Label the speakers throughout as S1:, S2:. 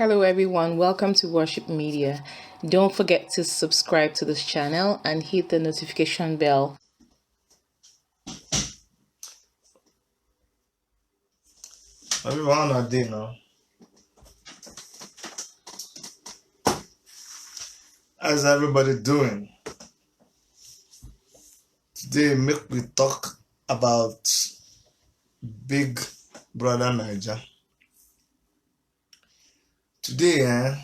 S1: Hello everyone, welcome to Worship Media. Don't forget to subscribe to this channel and hit the notification bell.
S2: Everyone are there now. How's everybody doing? Today make we talk about Big Brother Niger. Today, I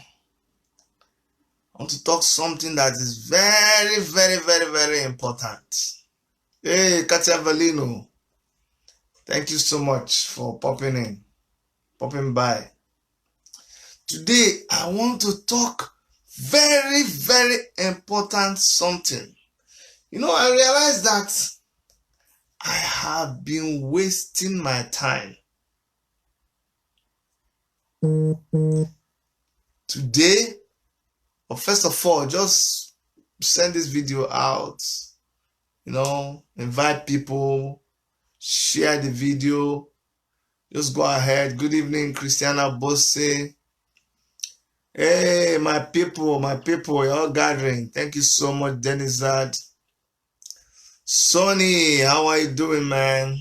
S2: want to talk something that is very important. Hey, Katia Valino, thank you so much for popping by. Today, I want to talk very important something. I realized that I have been wasting my time. Today, first of all, just send this video out, invite people, share the video. Just go ahead. Good evening, Christiana Bosse. Hey, my people, you're all gathering. Thank you so much, Denizad. Sonny, how are you doing, man?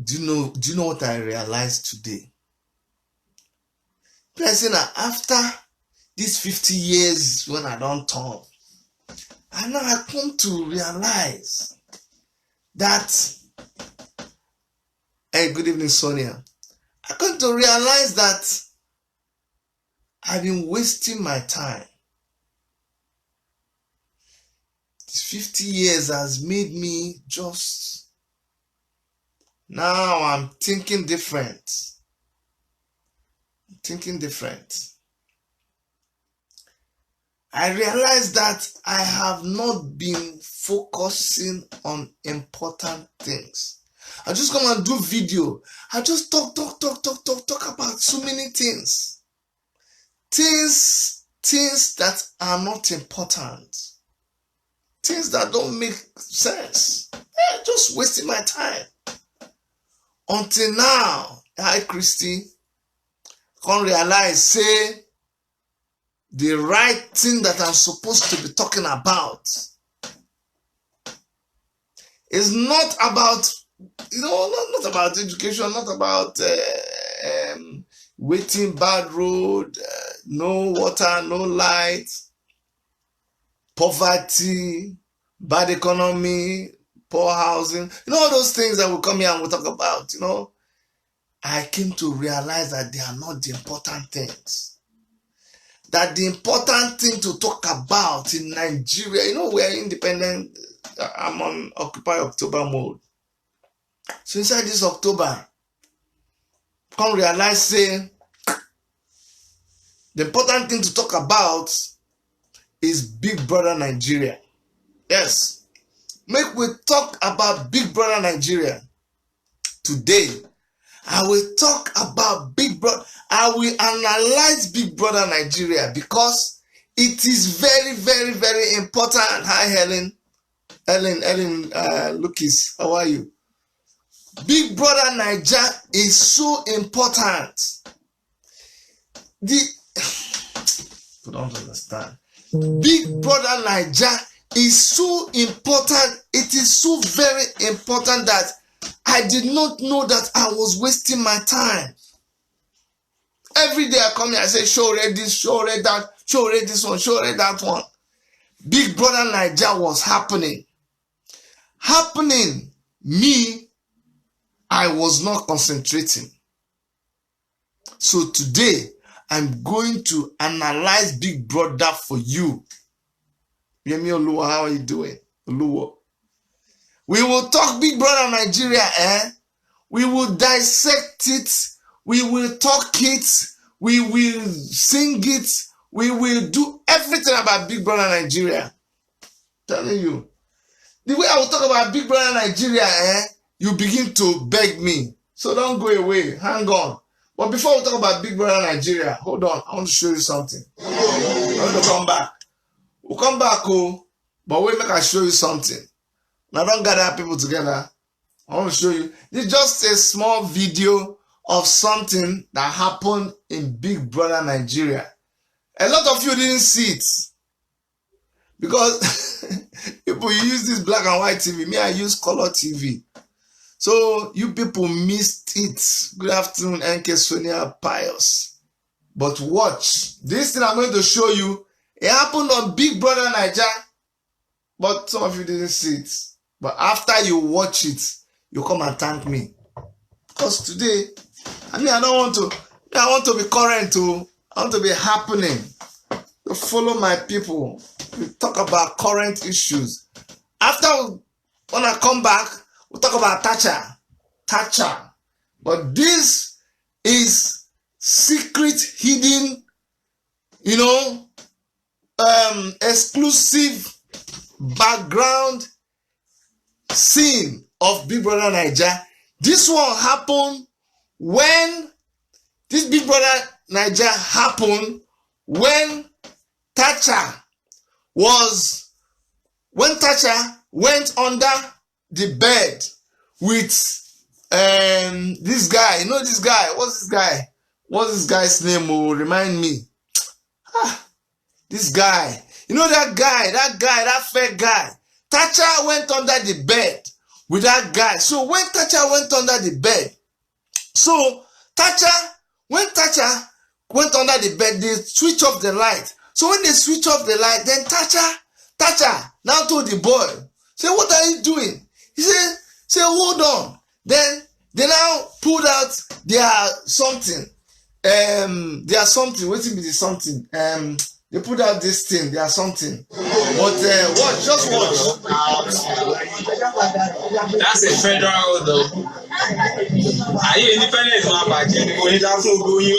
S2: Do you know what I realized today? After these 50 years when I don't turn, and now I come to realize that, hey, good evening, Sonia. I come to realize that I've been wasting my time. These 50 years has made me just, now I'm thinking different. I realized that I have not been focusing on important things. I just come and do video. I just talk about so many things. Things that are not important. Things that don't make sense. Just wasting my time. Until now, hi Christy, can't realize, say, the right thing that I'm supposed to be talking about is not about, not about education, not about waiting bad road, no water, no light, poverty, bad economy, poor housing, all those things that will come here and we'll talk about, I came to realize that they are not the important things. That the important thing to talk about in Nigeria, we are independent. I'm on Occupy October mode. So inside this October, come realize, say, the important thing to talk about is Big Brother Nigeria. Yes. Make we talk about Big Brother Nigeria. Today, I will talk about Big Brother. I will analyze Big Brother Nigeria because it is very important. Hi, Helen, Lucas, how are you? Big Brother Nigeria is so important. You don't understand. Big Brother Nigeria is so important. It is so very important that I did not know that I was wasting my time. Every day I come here, I say, show read this, show read that, show read this one, show read that one. Big Brother Nigeria was happening. Me, I was not concentrating. So today, I'm going to analyze Big Brother for you. Yemi Oluwa, how are you doing? Oluwa. We will talk Big Brother Nigeria, We will dissect it. We will talk it. We will sing it. We will do everything about Big Brother Nigeria. Telling you. The way I will talk about Big Brother Nigeria, you begin to beg me. So don't go away. Hang on. But before we talk about Big Brother Nigeria, hold on. I want to show you something. I want to come back. We'll come back, but wait, make I show you something. Now don't gather people together. I want to show you. This is just a small video of something that happened in Big Brother Nigeria. A lot of you didn't see it because people use this black and white TV. Me, I use color TV. So you people missed it. Good afternoon, NK Sonia Pius. But watch. This thing I'm going to show you, it happened on Big Brother Nigeria. But some of you didn't see it. But after you watch it, you come and thank me. Because today, I want to be current too. I want to be happening. To follow my people. We talk about current issues. After, when I come back, we'll talk about TACHA. TACHA. But this is secret, hidden, exclusive background scene of Big Brother Nigeria. This one happened when this Big Brother Nigeria happened when TACHA went under the bed with this guy. You know this guy? What's this guy? What's this guy's name? Oh, remind me. This guy. You know that fake guy. TACHA went under the bed with that guy. So when TACHA went under the bed, when TACHA went under the bed, they switch off the light. So when they switch off the light, then TACHA now told the boy, say, what are you doing? He said, hold on. Then they now pulled out their something. Waiting be the something. They put out this thing, they are something. But watch, just watch.
S3: That's a federal road though. Are you independent man back in when that's not going?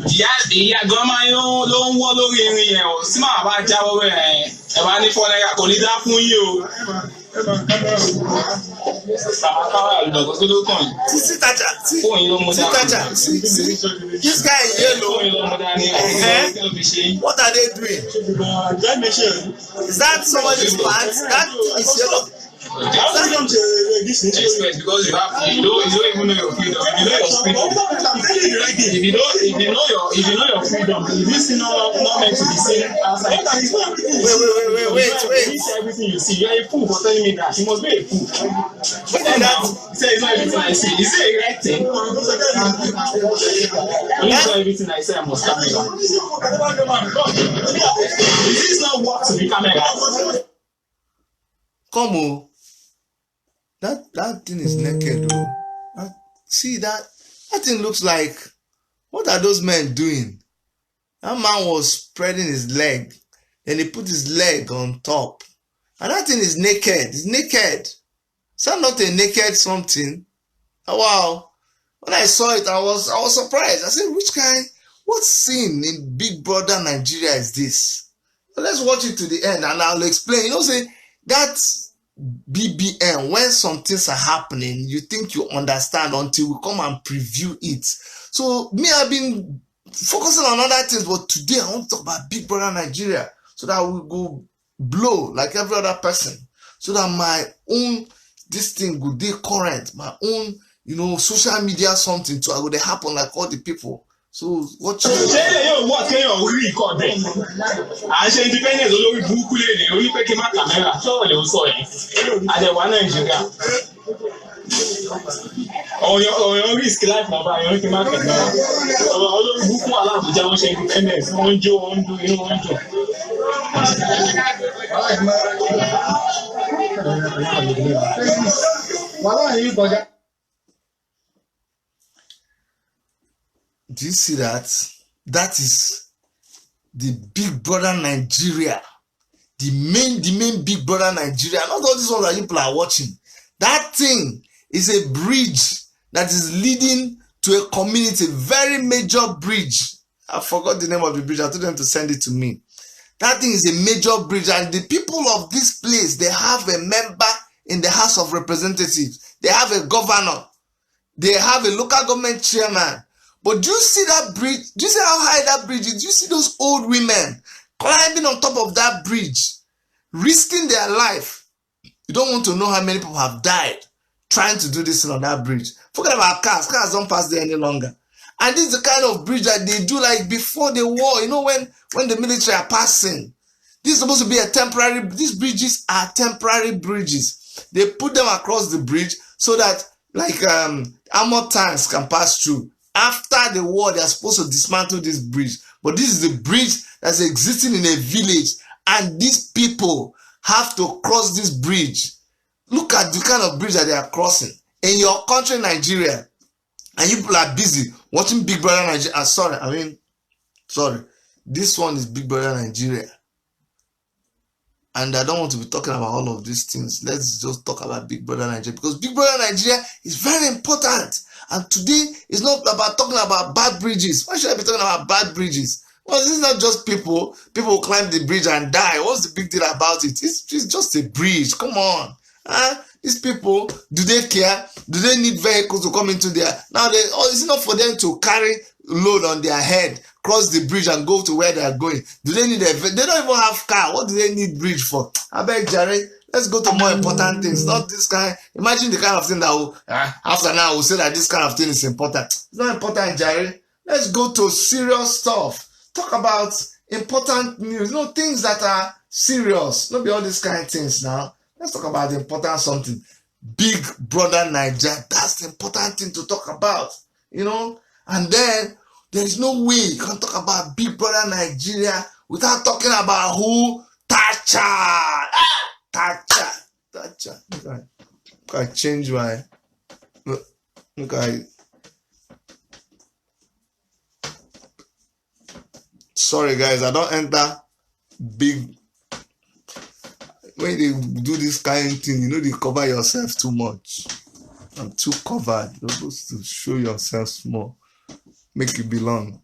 S3: Yeah, grandma, ló ń wọ́ lórí irin yẹn o. Sí máa bá jáwọ́ bẹ́ẹ̀ ẹ bá ní fọ́nẹ́gà kò ní dá fún yín o.
S2: See TACHA. This guy in yellow. What are they doing? Is that somebody's pants? That is yellow.
S3: Expect because you don't even know your freedom. If you know your freedom, if you know your freedom, this is not meant to be seen outside.
S2: Wait.
S3: Everything you see, you are a fool for telling me that. You must be a fool. Say it's not everything I see. Is it a right thing? It's not everything I say I must come here. Is this not what to be camera?
S2: Come on. That thing is naked though. See that thing looks like, what are those men doing? That man was spreading his leg. Then he put his leg on top. And that thing is naked. It's naked. Is that not a naked something? Oh, wow. When I saw it, I was surprised. I said, which guy, what scene in Big Brother Nigeria is this? So let's watch it to the end and I'll explain. Say that's BBN, when some things are happening, you think you understand until we come and preview it. So me, I've been focusing on other things, but today I want to talk about Big Brother Nigeria so that we go blow like every other person, so that my own this thing go dey current, my own social media something to go dey happen like all the people. So what you
S3: what can you record then? I say independent olórí burúkú le ni oni pé kí má camera so le sọ yẹn. Ade wa Nigeria. Oyo risk life na ba yan kí má camera. Olórí burúkú ala Abuja wọ́n ṣe independent wọ́n jó wọ́n do wọ́n jó. Wala yi kọjá.
S2: Do you see that? That is the Big Brother Nigeria. The main Big Brother Nigeria. Not all these ones that people are watching. That thing is a bridge that is leading to a community. Very major bridge. I forgot the name of the bridge. I told them to send it to me. That thing is a major bridge. And the people of this place, they have a member in the House of Representatives. They have a governor. They have a local government chairman. But do you see that bridge? Do you see how high that bridge is? Do you see those old women climbing on top of that bridge, risking their life? You don't want to know how many people have died trying to do this thing on that bridge. Forget about cars. Cars don't pass there any longer. And this is the kind of bridge that they do like before the war. You know, when the military are passing. This is supposed to be a temporary, these bridges are temporary bridges. They put them across the bridge so that like armored tanks can pass through. After the war, they are supposed to dismantle this bridge. But this is the bridge that's existing in a village. And these people have to cross this bridge. Look at the kind of bridge that they are crossing. In your country, Nigeria, and you people are busy watching Big Brother Nigeria. Sorry. This one is Big Brother Nigeria. And I don't want to be talking about all of these things. Let's just talk about Big Brother Nigeria. Because Big Brother Nigeria is very important. And today is not about talking about bad bridges. Why should I be talking about bad bridges? Well, this is not just people who climb the bridge and die. What's the big deal about it? It's just a bridge. Come on. These people, do they care? Do they need vehicles to come into there? Now, is it not for them to carry load on their head, cross the bridge and go to where they are going? Do they need they don't even have car. What do they need bridge for? I beg, Jerry, let's go to more important things. Not this kind. Imagine the kind of thing that will, after now we'll say that this kind of thing is important. It's not important, Jerry. Let's go to serious stuff. Talk about important news. Things that are serious. Not be all these kind of things now. Let's talk about the important something. Big Brother Nigeria. That's the important thing to talk about. And then there is no way you can talk about Big Brother Nigeria without talking about who? TACHA. TACHA. Look, I change my. Look, sorry guys, I don't enter big. When they do this kind of thing, they cover yourself too much. I'm too covered. You're supposed to show yourself small. Make you belong.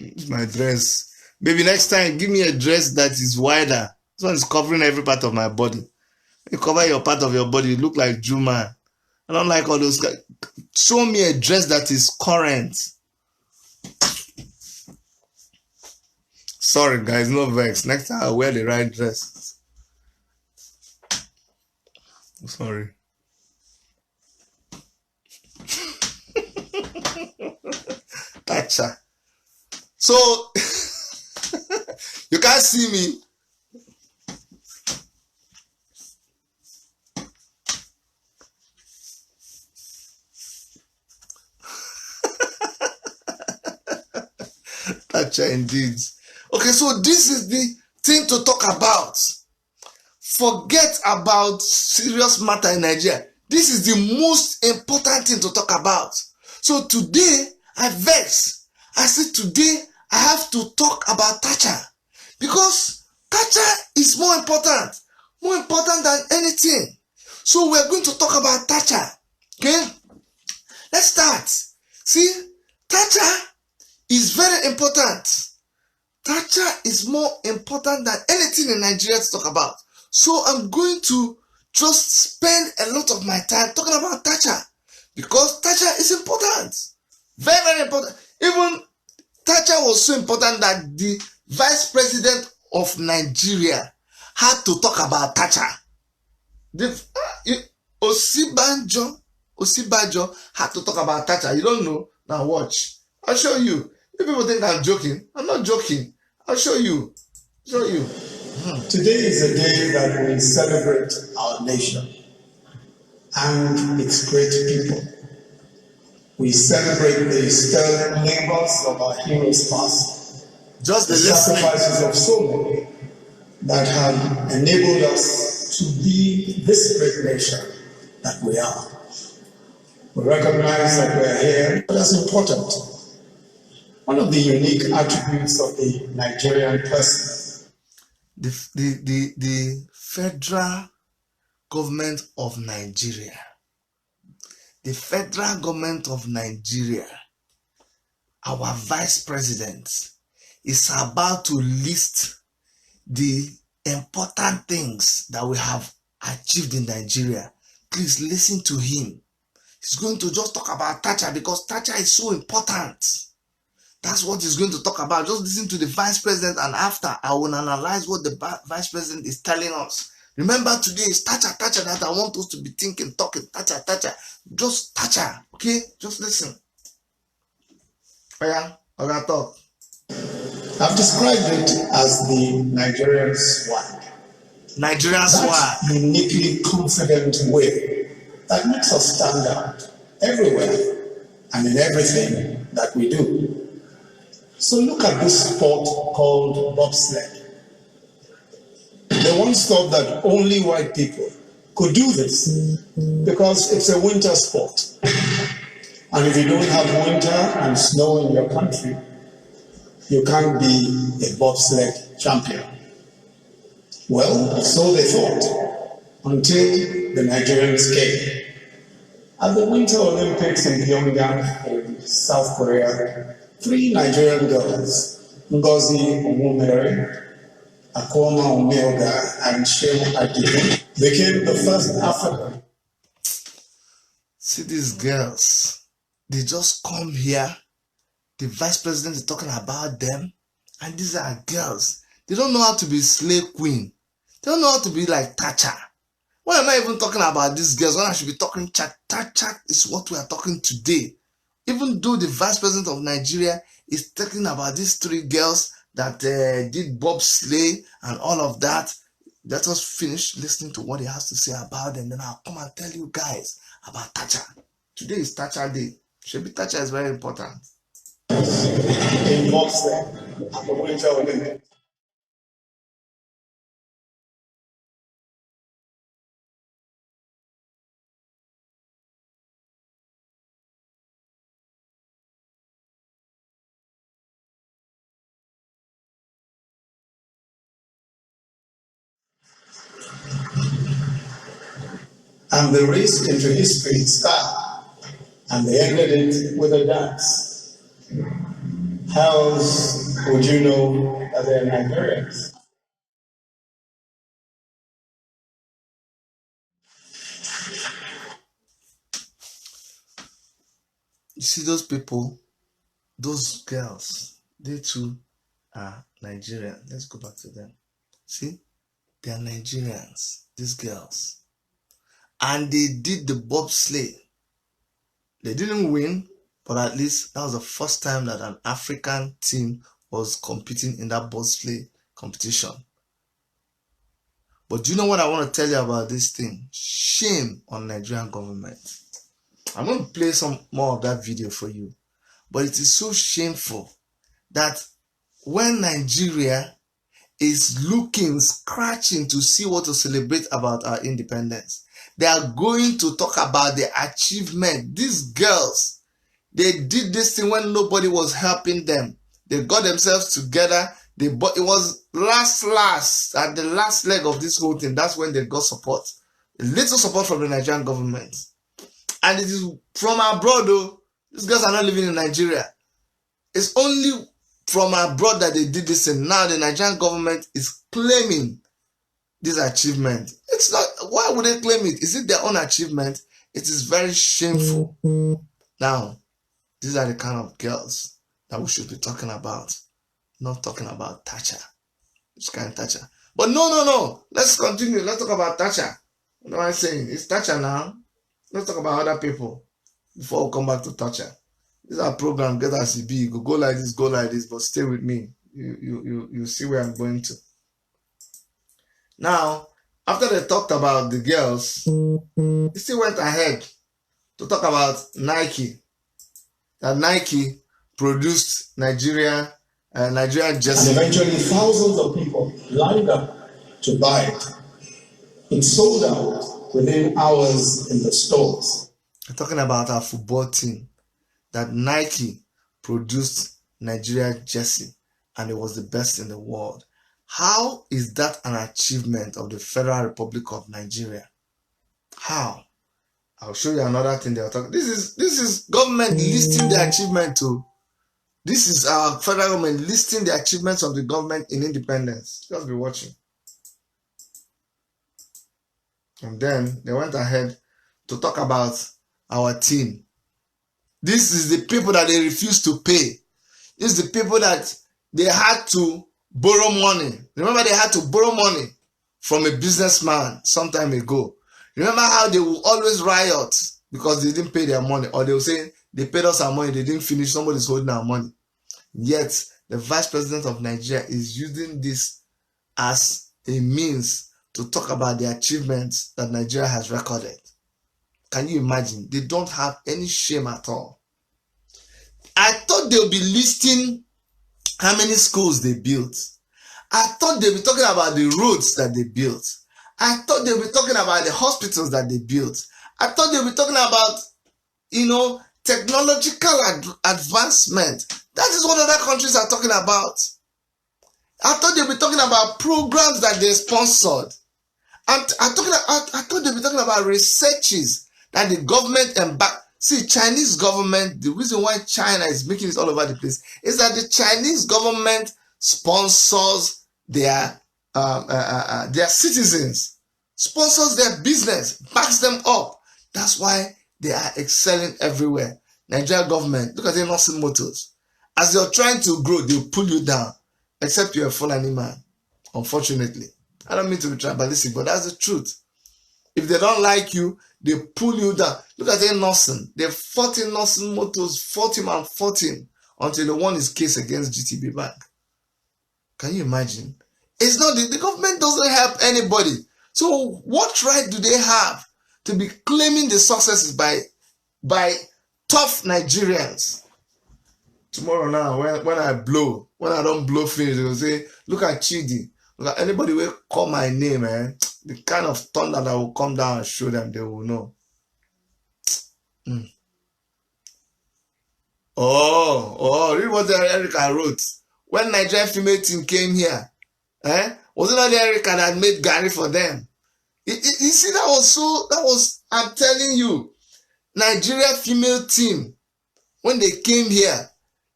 S2: It's my dress. Maybe next time, give me a dress that is wider. This one is covering every part of my body. You cover your part of your body, you look like Juma. I don't like all those guys. Show me a dress that is current. Sorry guys, no vex. Next time I'll wear the right dress. Sorry. TACHA. So you can't see me. TACHA indeed. Okay, so this is the thing to talk about. Forget about serious matter in Nigeria. This is the most important thing to talk about. So today, I vex. I said today, I have to talk about TACHA. Because TACHA is more important than anything. So we're going to talk about TACHA. Okay? Let's start. See, TACHA is very important. TACHA is more important than anything in Nigeria to talk about. So I'm going to just spend a lot of my time talking about TACHA. Because TACHA is important. Very, very important. Even TACHA was so important that the Vice President of Nigeria had to talk about TACHA. Osibajo had to talk about TACHA. You don't know? Now watch. I'll show you. If people think I'm joking, I'm not joking. I'll show you. Today
S3: is a day that we celebrate our nation and its great people. We celebrate the sterling labors of our heroes past,
S2: just
S3: the sacrifices of so many that have enabled us to be this great nation that we are. We recognize that we are here, but that's important. One of the unique attributes of the Nigerian person.
S2: The federal government of Nigeria. The federal government of Nigeria, our vice president, is about to list the important things that we have achieved in Nigeria. Please listen to him. He's going to just talk about TACHA because TACHA is so important. That's what he's going to talk about. Just listen to the vice president, and after I will analyze what the vice president is telling us. Remember, today is TACHA that I want us to be thinking, talking. TACHA. Just TACHA, okay? Just listen. Oh yeah, okay, talk.
S3: I've described it as the Nigerian swag.
S2: Nigerian swag.
S3: That uniquely confident way that makes us stand out everywhere and in everything that we do. So look at this sport called bobsled. They once thought that only white people could do this because it's a winter sport. And if you don't have winter and snow in your country, you can't be a bobsled champion. Well, so they thought, until the Nigerians came. At the Winter Olympics in Pyongyang in South Korea, 3 Nigerian girls, Ngozi Omumere, Akoma Omeoga, and Shehu Adibu, became the first African.
S2: See these girls, they just come here, the vice president is talking about them, and these are girls. They don't know how to be slave queen. They don't know how to be like TACHA. Why am I even talking about these girls when I should be talking TACHA is what we are talking today. Even though the vice president of Nigeria is talking about these 3 girls that did bobsleigh and all of that, let us finish listening to what he has to say about them. Then I'll come and tell you guys about TACHA. Today is TACHA Day. Shebi TACHA is very important.
S3: In bobsled at the Winter Olympics. And they raced into history in style, and they ended it with a dance. How else would you know that they're Nigerians?
S2: You see those people, those girls, they too are Nigerian. Let's go back to them. See, they are Nigerians, these girls. And they did the bobsleigh. They didn't win, but at least that was the first time that an African team was competing in that bobsleigh competition. But do you know what I want to tell you about this thing? Shame on Nigerian government. I'm going to play some more of that video for you. But it is so shameful that when Nigeria is looking, scratching to see what to celebrate about our independence, they are going to talk about the achievement. These girls, they did this thing when nobody was helping them. They got themselves together. It was last, at the last leg of this whole thing. That's when they got support. A little support from the Nigerian government. And it is from abroad, though. These girls are not living in Nigeria. It's only from abroad that they did this, and now the Nigerian government is claiming this achievement. It's not. Why would they claim it? Is it their own achievement? It is very shameful. Now, these are the kind of girls that we should be talking about, not talking about TACHA. Which kind of TACHA? But no. Let's continue. Let's talk about TACHA. What am I saying? It's TACHA now. Let's talk about other people before we come back to TACHA. This is our program. Get as it be. Go like this, but stay with me. You see where I'm going to. Now, after they talked about the girls, they still went ahead to talk about Nike. That Nike produced Nigerian jersey.
S3: And eventually thousands of people lined up to buy it. It sold out within hours in the stores.
S2: I'm talking about our football team. That Nike produced Nigeria jersey and it was the best in the world. How is that an achievement of the Federal Republic of Nigeria? How? I'll show you another thing they'll talk. This is government listing the achievement too. This is our federal government listing the achievements of the government in independence. Just be watching. And then they went ahead to talk about our team. This is the people that they refused to pay. This is the people that they had to borrow money. Remember, they had to borrow money from a businessman some time ago. Remember how they will always riot because they didn't pay their money, or they will say they paid us our money, they didn't finish, somebody's holding our money. Yet the vice president of Nigeria is using this as a means to talk about the achievements that Nigeria has recorded. Can you imagine? They don't have any shame at all. I thought they'll be listing how many schools they built. I thought they'll be talking about the roads that they built. I thought they'll be talking about the hospitals that they built. I thought they'll be talking about, technological advancement. That is what other countries are talking about. I thought they'll be talking about programs that they sponsored. I thought they'll be talking about researches that the government embarked. See, Chinese government, the reason why China is making this all over the place is that the Chinese government sponsors their citizens, sponsors their business, backs them up. That's why they are excelling everywhere. Nigeria government, look at the nursing motors. As you're trying to grow, they'll pull you down, except you're a Fulani man, unfortunately. I don't mean to be tribalistic, but that's the truth. If they don't like you, they pull you down. Look at the nursing. They're 14 nursing motors, 14 and 14, until the one is case against GTB Bank. Can you imagine? It's not the government doesn't help anybody. So what right do they have to be claiming the successes by tough Nigerians? Tomorrow now, when I don't blow finish, they will say, look at Chidi. Look at anybody will call my name, man. The kind of thunder that will come down and show them, they will know. Read what Erica wrote. When Nigerian female team came here, was it not Erica that made Gary for them? You see, I'm telling you, Nigeria female team, when they came here,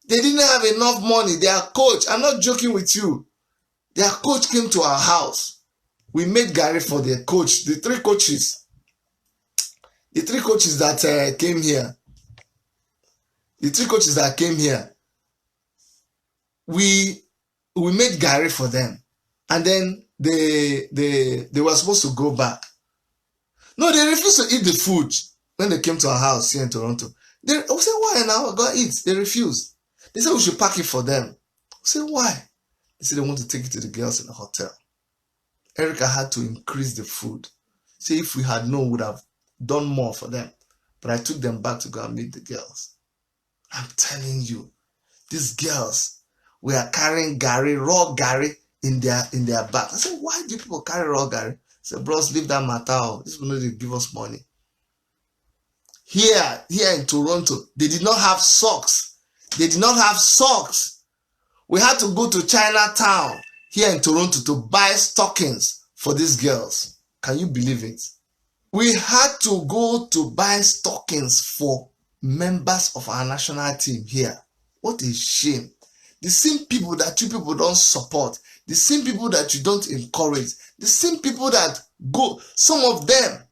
S2: they didn't have enough money. Their coach, I'm not joking with you, their coach came to our house. We made Gary for their coach, the three coaches that came here. The three coaches that came here, we made Gary for them. And then they were supposed to go back. No, they refused to eat the food when they came to our house here in Toronto. I said, why now? Go eat. They refused. They said we should pack it for them. I said, why? They said they want to take it to the girls in the hotel. Erica had to increase the food. See, if we had known, we would have done more for them. But I took them back to go and meet the girls. I'm telling you, these girls were carrying Gary, raw Gary, in their bag. I said, why do people carry raw Gary? I said, bros, leave that matter out. This will not give us money. Here in Toronto, they did not have socks. They did not have socks. We had to go to Chinatown here in Toronto to buy stockings for these girls. Can you believe it? We had to go to buy stockings for members of our national team here. What a shame. The same people that you people don't support, the same people that you don't encourage, the same people that go, some of them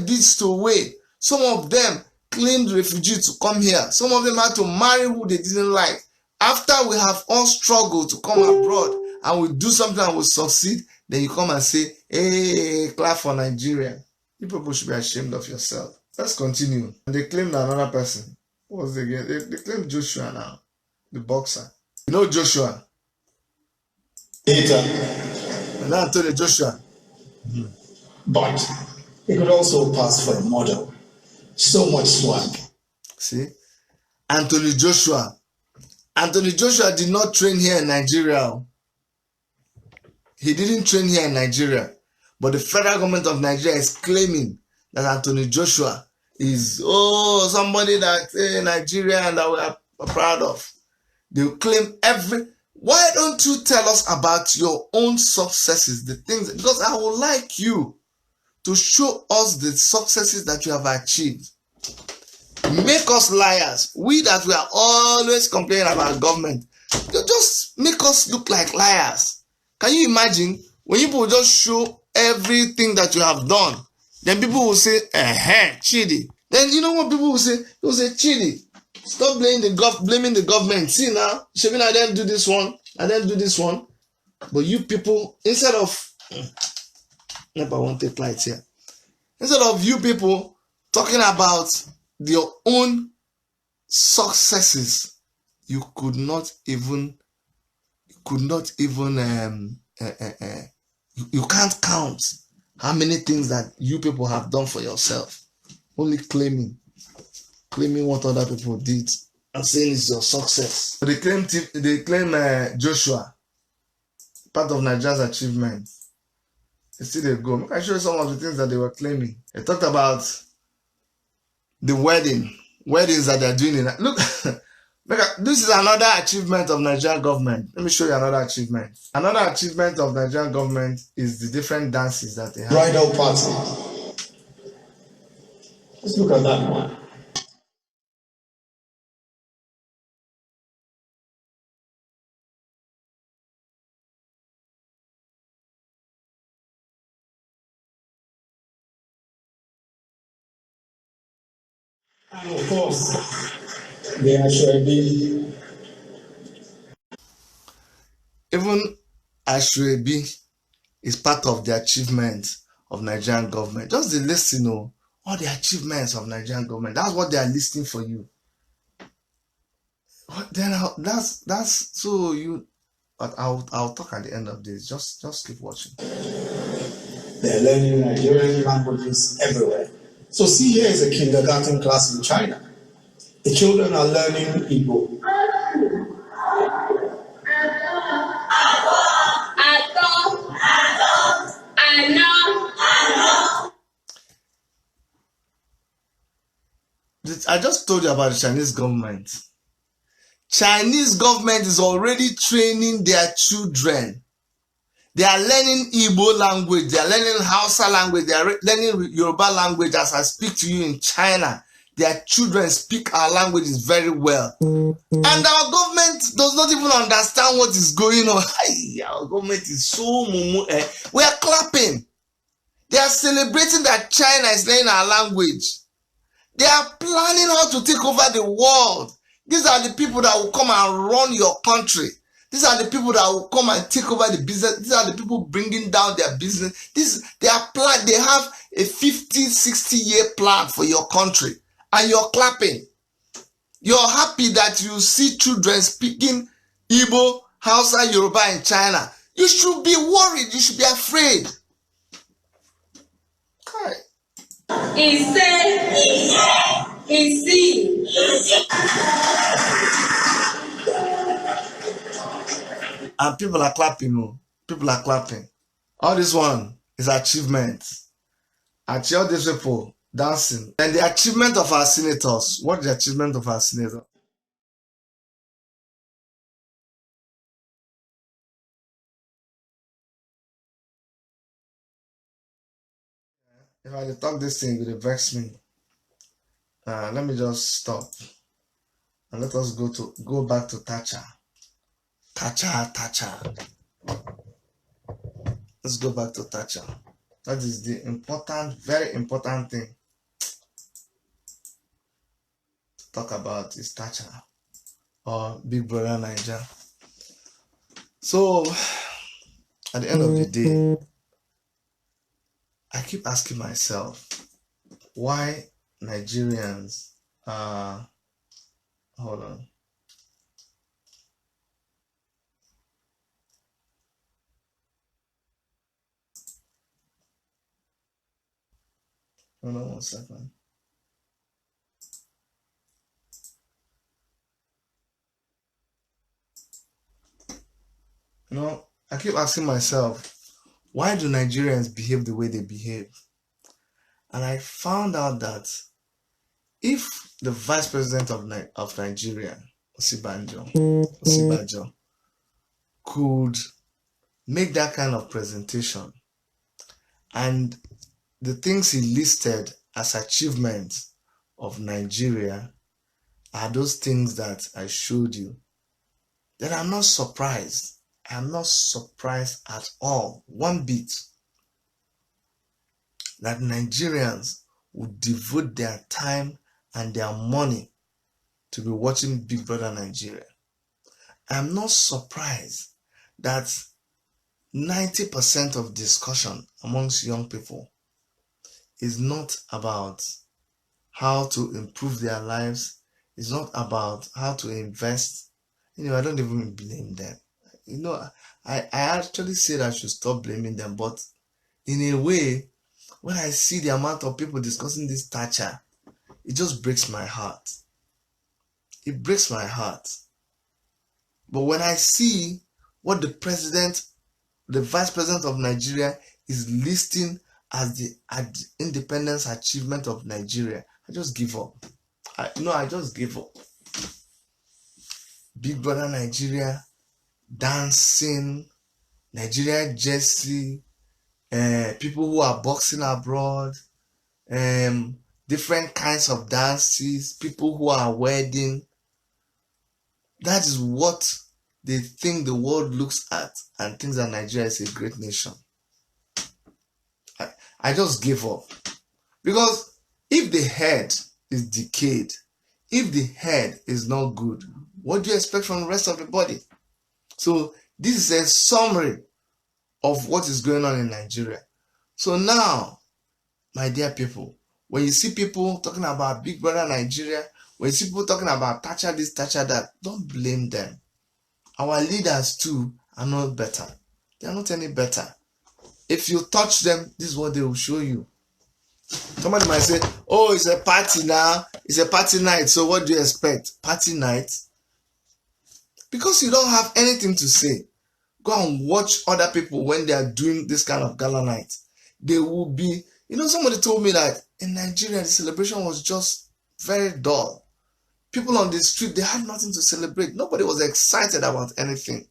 S2: did stowaway, some of them claimed refugees to come here, some of them had to marry who they didn't like. After we have all struggled to come abroad and we do something and we succeed, then you come and say, hey, clap for Nigeria. You people should be ashamed of yourself. Let's continue. And they claimed another person. What was it again? They claimed Joshua now, the boxer. You know Joshua? And now I told you Joshua.
S3: But he could also pass for a model. So much swag.
S2: See? Anthony Joshua did not train here in Nigeria. He didn't train here in Nigeria. But the federal government of Nigeria is claiming that Anthony Joshua is, somebody that Nigeria and that we are proud of. They claim Why don't you tell us about your own successes, the things, because I would like you to show us the successes that you have achieved. Make us liars. We that we are always complaining about government, just make us look like liars. Can you imagine when people just show everything that you have done? Then people will say, Chidi. Then you know what people will say? They will say, Chidi, stop blaming the government. See now, Shavina, I didn't do this one. I didn't do this one. But you people, instead of Never want to take light here. Instead of you people talking about your own successes, you can't count how many things that you people have done for yourself. Only claiming what other people did and saying it's your success. So they claim Joshua, part of Nigeria's achievement. They still they go. I show you some of the things that they were claiming. They talked about the weddings that they're doing. Look, this is another achievement of Nigerian government. Let me show you another achievement. Another achievement of Nigerian government is the different dances that they have.
S3: Bridal party. Let's look at that one. And of course, the Ashwebi.
S2: Even Ashwebi is part of the achievement of Nigerian government. Just the list, all the achievements of Nigerian government. That's what they are listing for you. Then that's so you. But I'll talk at the end of this. Just keep watching.
S3: They're learning Nigerian languages everywhere. So see, here is a kindergarten class in China. The children are learning Igbo.
S2: I just told you about the Chinese government. Chinese government is already training their children. They are learning Igbo language. They are learning Hausa language. They are learning Yoruba language. As I speak to you in China, their children speak our languages very well. And our government does not even understand what is going on. Our government is so mumu. We are clapping. They are celebrating that China is learning our language. They are planning how to take over the world. These are the people that will come and run your country. These are the people that will come and take over the business. These are the people bringing down their business. They have a 50, 60-year plan for your country. And you're clapping. You're happy that you see children speaking Igbo, Hausa, Yoruba in China. You should be worried. You should be afraid. Okay. And people are clapping. People are clapping. All this one is achievement. Actually, all these people dancing. And the achievement of our senators. What is the achievement of our senators? If I talk this thing, it will vex me. Let me just stop. And let us go back to TACHA. TACHA. Let's go back to TACHA. That is the important, very important thing to talk about is TACHA or Big Brother Nigeria. So at the end of the day, I keep asking myself why Nigerians hold on. Hold on 1 second. I keep asking myself, why do Nigerians behave the way they behave? And I found out that if the Vice President of Nigeria, Osibajo, could make that kind of presentation and the things he listed as achievements of Nigeria are those things that I showed you, then I'm not surprised. I'm not surprised at all, one bit, that Nigerians would devote their time and their money to be watching Big Brother Nigeria. I'm not surprised that 90% of discussion amongst young people is not about how to improve their lives. It's not about how to invest. I don't even blame them. I actually said I should stop blaming them, but in a way, when I see the amount of people discussing this TACHA, it just breaks my heart. It breaks my heart. But when I see what the vice president of Nigeria is listing as the independence achievement of Nigeria, I just give up. I just give up. Big Brother Nigeria, dancing, Nigeria jersey, people who are boxing abroad, different kinds of dances, people who are wedding. That is what they think the world looks at and thinks that Nigeria is a great nation. I just give up. Because if the head is decayed, if the head is not good, what do you expect from the rest of the body? So this is a summary of what is going on in Nigeria. So now, my dear people, when you see people talking about Big Brother Nigeria, when you see people talking about TACHA this, TACHA that, don't blame them. Our leaders too are not better. They are not any better. If you touch them, this is what they will show you. Somebody might say, oh, it's a party now. It's a party night. So what do you expect? Party night? Because you don't have anything to say. Go and watch other people when they are doing this kind of gala night. They will be, somebody told me that in Nigeria, the celebration was just very dull. People on the street, they had nothing to celebrate. Nobody was excited about anything.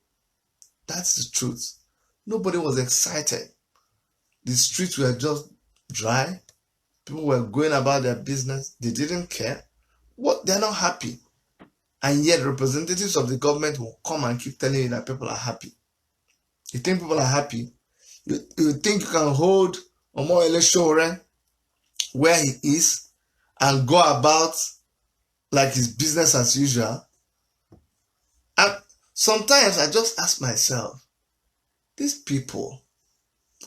S2: That's the truth. Nobody was excited. The streets were just dry. People were going about their business. They didn't care. They're not happy. And yet representatives of the government will come and keep telling you that people are happy. You think people are happy? You think you can hold Omoyele Sowore where he is and go about like his business as usual? And sometimes I just ask myself, these people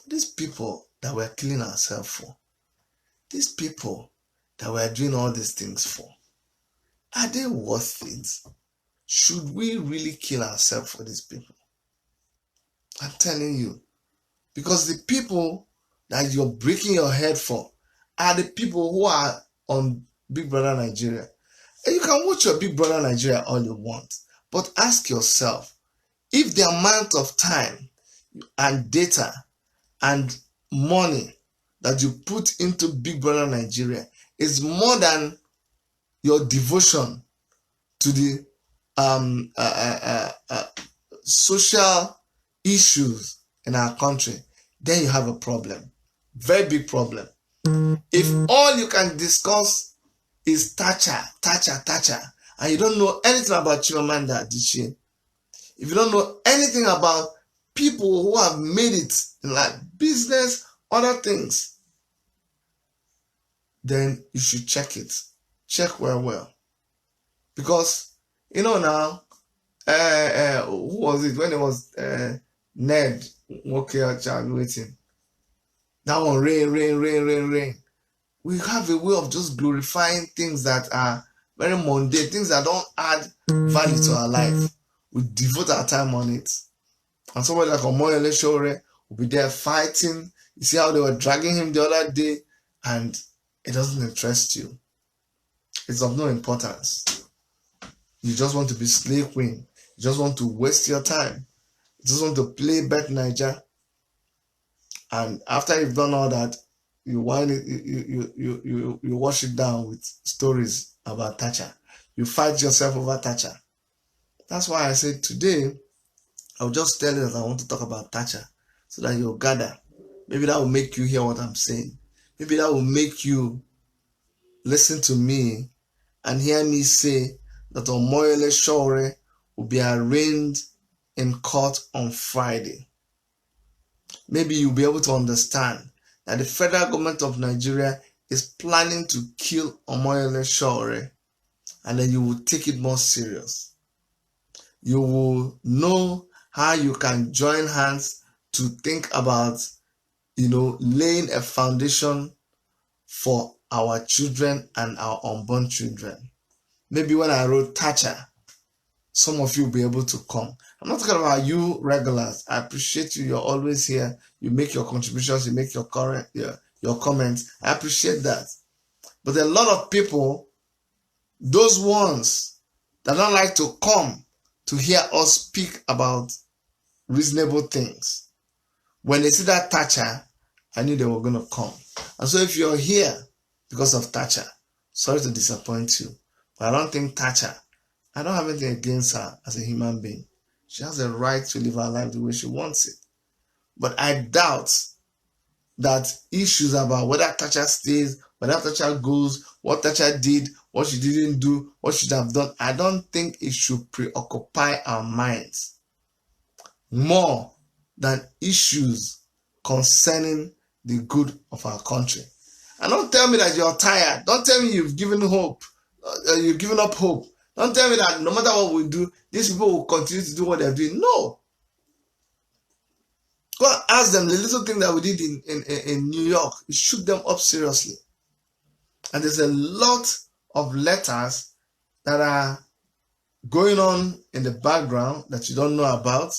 S2: that we're killing ourselves for, these people that we're doing all these things for, are they worth it? Should we really kill ourselves for these people? I'm telling you. Because the people that you're breaking your head for are the people who are on Big Brother Nigeria. And you can watch your Big Brother Nigeria all you want. But ask yourself, if the amount of time and data and money that you put into Big Brother Nigeria is more than your devotion to the social issues in our country, then you have a problem. Very big problem. If all you can discuss is TACHA, and you don't know anything about Chimamanda Adichie, if you don't know anything about people who have made it in like business, other things, then you should check it. Check well. Because, now, who was it? When it was Ned Walker child waiting. That one, rain. We have a way of just glorifying things that are very mundane, things that don't add value to our life. We devote our time on it. And somebody like Omoyele Sowore will be there fighting. You see how they were dragging him the other day, and it doesn't interest you. It's of no importance. You just want to be slave queen. You just want to waste your time. You just want to play Bet Niger. And after you've done all that, you wind it, you wash it down with stories about TACHA. You fight yourself over TACHA. That's why I said today, I'll just tell you that I want to talk about TACHA so that you'll gather. Maybe that will make you hear what I'm saying. Maybe that will make you listen to me and hear me say that Omoyele Sowore will be arraigned in court on Friday. Maybe you'll be able to understand that the federal government of Nigeria is planning to kill Omoyele Sowore, and then you will take it more serious. You will know how you can join hands to think about, laying a foundation for our children and our unborn children. Maybe when I wrote TACHA, some of you will be able to come. I'm not talking about you regulars. I appreciate you. You're always here. You make your contributions. You make your comments. I appreciate that. But there are a lot of people, those ones that don't like to come to hear us speak about reasonable things. When they see that TACHA, I knew they were going to come. And so if you're here because of TACHA, sorry to disappoint you, but I don't think TACHA, I don't have anything against her as a human being. She has a right to live her life the way she wants it. But I doubt that issues about whether TACHA stays, whether TACHA goes, what TACHA did, what she didn't do, what she should have done, I don't think it should preoccupy our minds more than issues concerning the good of our country. And don't tell me that you're tired. Don't tell me you've given hope. You've given up hope. Don't tell me that no matter what we do, these people will continue to do what they're doing. No. Go and ask them the little thing that we did in New York. It shook them up seriously. And there's a lot of letters that are going on in the background that you don't know about.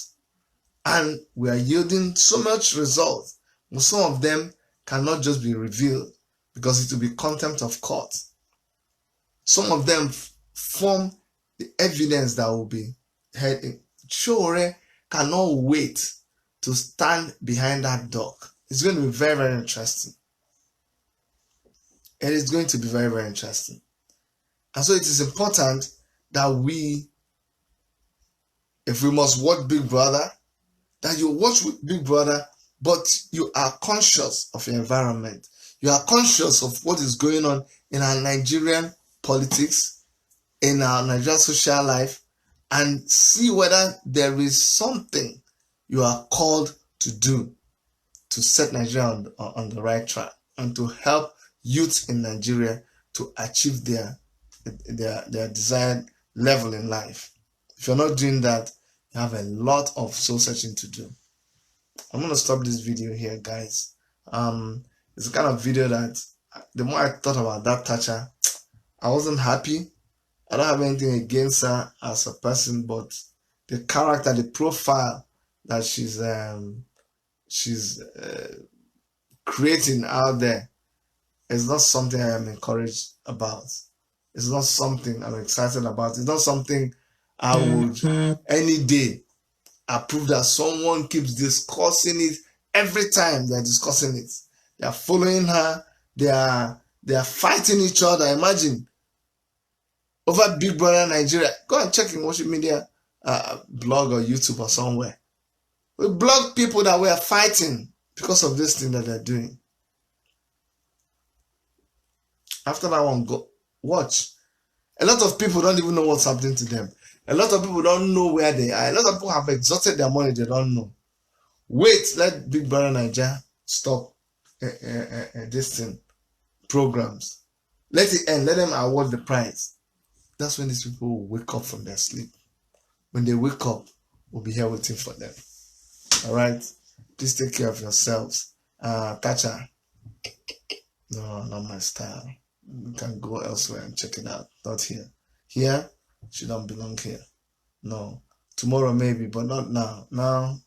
S2: And we are yielding so much result. But some of them cannot just be revealed because it will be contempt of court. Some of them form the evidence that will be heard. Chore cannot wait to stand behind that dog. It's going to be very, very interesting. It is going to be very, very interesting. And so it is important that if we must watch Big Brother, that you watch Big Brother, but you are conscious of your environment. You are conscious of what is going on in our Nigerian politics, in our Nigerian social life, and see whether there is something you are called to do to set Nigeria on the right track and to help youth in Nigeria to achieve their desired level in life. If you're not doing that, you have a lot of soul searching to do. I'm going to stop this video here, guys. It's a kind of video that the more I thought about that TACHA, I wasn't happy. I don't have anything against her as a person, but the character, the profile that she's creating out there is not something I am encouraged about. It's not something I'm excited about. It's not something I would any day approve that someone keeps discussing it. Every time they're discussing it, they are following her. They are fighting each other. Imagine over Big Brother Nigeria. Go and check in Worship Media blog or YouTube or somewhere. We blog people that we are fighting because of this thing that they're doing. After that one, go watch. A lot of people don't even know what's happening to them. A lot of people don't know where they are. A lot of people have exhausted their money. They don't know. Wait, let Big Brother Nigeria stop this thing, programs. Let it end. Let them award the prize. That's when these people will wake up from their sleep. When they wake up, we'll be here waiting for them. All right? Please take care of yourselves. TACHA. No, not my style. You can go elsewhere and check it out. Not here. Here, she don't belong here. No. Tomorrow maybe, but not now. Now,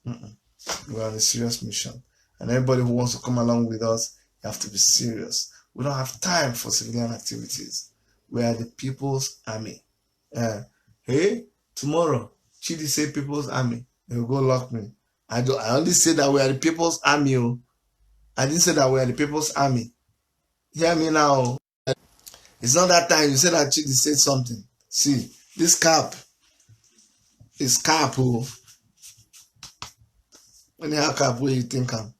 S2: we're on a serious mission. And everybody who wants to come along with us, you have to be serious. We don't have time for civilian activities. We are the People's Army. Hey, tomorrow, Chidi say People's Army. They will go lock me. I only say that we are the People's Army. I didn't say that we are the People's Army. Hear me now. It's not that time you said that Chidi said something. See, this cap is cap. Anyhow, cap, where you think I'm.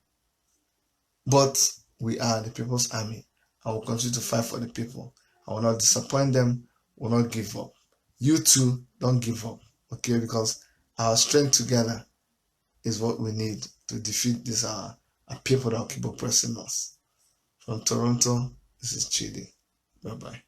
S2: But we are the People's Army. I will continue to fight for the people. I will not disappoint them. Will not give up. You too, don't give up. Okay, because our strength together is what we need to defeat these people that will keep oppressing us. From Toronto, this is Chidi. Bye-bye.